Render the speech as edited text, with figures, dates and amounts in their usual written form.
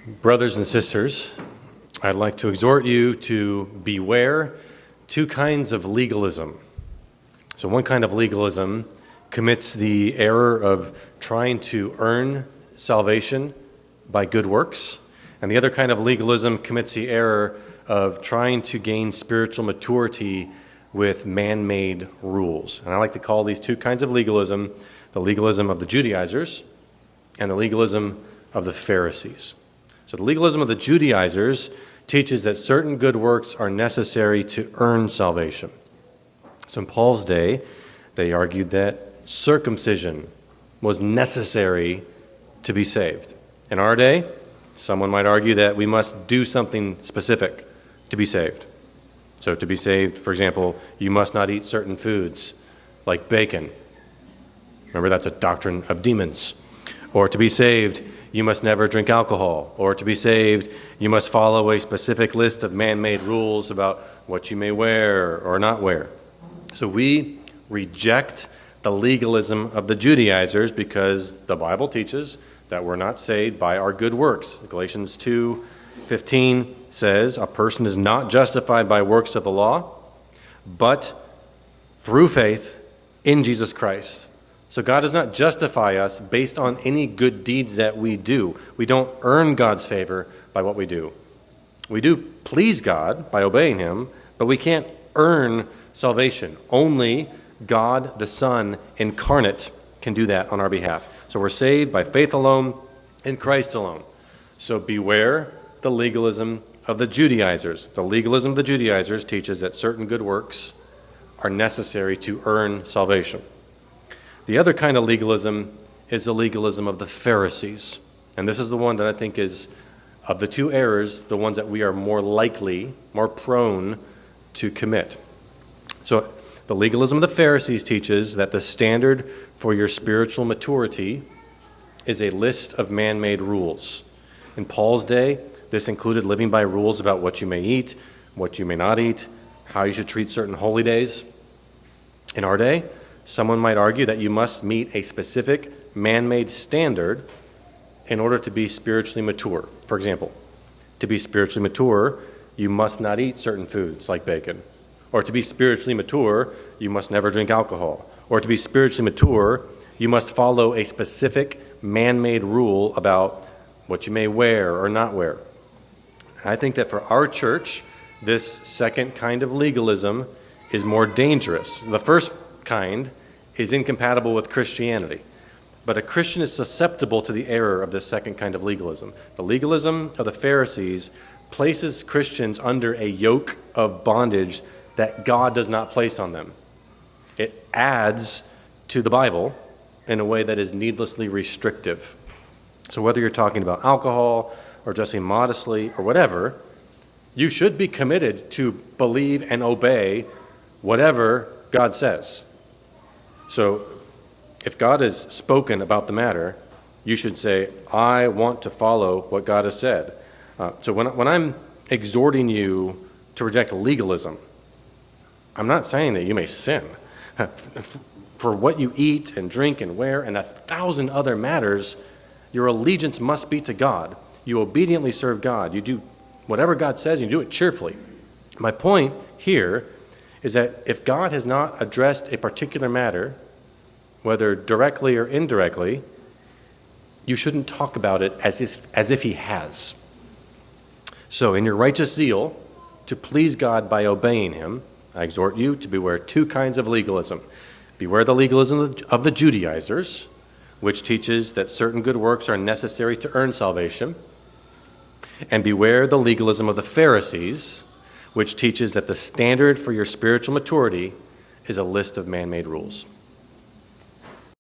Brothers and sisters, I'd like to exhort you to beware two kinds of legalism. So one kind of legalism commits the error of trying to earn salvation by good works, and the other kind of legalism commits the error of trying to gain spiritual maturity with man-made rules. And I like to call these two kinds of legalism the legalism of the Judaizers and the legalism of the Pharisees. So the legalism of the Judaizers teaches that certain good works are necessary to earn salvation. So in Paul's day, they argued that circumcision was necessary to be saved. In our day, someone might argue that we must do something specific to be saved. So to be saved, for example, you must not eat certain foods like bacon. Remember, that's a doctrine of demons. Or to be saved, you must never drink alcohol. Or to be saved, you must follow a specific list of man-made rules about what you may wear or not wear. So we reject the legalism of the Judaizers because the Bible teaches that we're not saved by our good works. Galatians 2:15 says, a person is not justified by works of the law, but through faith in Jesus Christ. So God does not justify us based on any good deeds that we do. We don't earn God's favor by what we do. We do please God by obeying Him, but we can't earn salvation. Only God, the Son, incarnate, can do that on our behalf. So we're saved by faith alone, in Christ alone. So beware the legalism of the Judaizers. The legalism of the Judaizers teaches that certain good works are necessary to earn salvation. The other kind of legalism is the legalism of the Pharisees. And this is the one that I think is, of the two errors, the ones that we are more likely, more prone to commit. So the legalism of the Pharisees teaches that the standard for your spiritual maturity is a list of man-made rules. In Paul's day, this included living by rules about what you may eat, what you may not eat, how you should treat certain holy days. In our day, someone might argue that you must meet a specific man-made standard in order to be spiritually mature. For example, to be spiritually mature, you must not eat certain foods like bacon. Or to be spiritually mature, you must never drink alcohol. Or to be spiritually mature, you must follow a specific man-made rule about what you may wear or not wear. I think that for our church, this second kind of legalism is more dangerous. The first kind is incompatible with Christianity. But a Christian is susceptible to the error of this second kind of legalism. The legalism of the Pharisees places Christians under a yoke of bondage that God does not place on them. It adds to the Bible in a way that is needlessly restrictive. So whether you're talking about alcohol or dressing modestly or whatever, you should be committed to believe and obey whatever God says. So if God has spoken about the matter, you should say, I want to follow what God has said. So when I'm exhorting you to reject legalism, I'm not saying that you may sin. For what you eat and drink and wear and 1,000 other matters, your allegiance must be to God. You obediently serve God. You do whatever God says, and you do it cheerfully. My point here is that if God has not addressed a particular matter, whether directly or indirectly, you shouldn't talk about it as if He has. So in your righteous zeal to please God by obeying Him, I exhort you to beware two kinds of legalism. Beware the legalism of the Judaizers, which teaches that certain good works are necessary to earn salvation, and beware the legalism of the Pharisees, which teaches that the standard for your spiritual maturity is a list of man-made rules.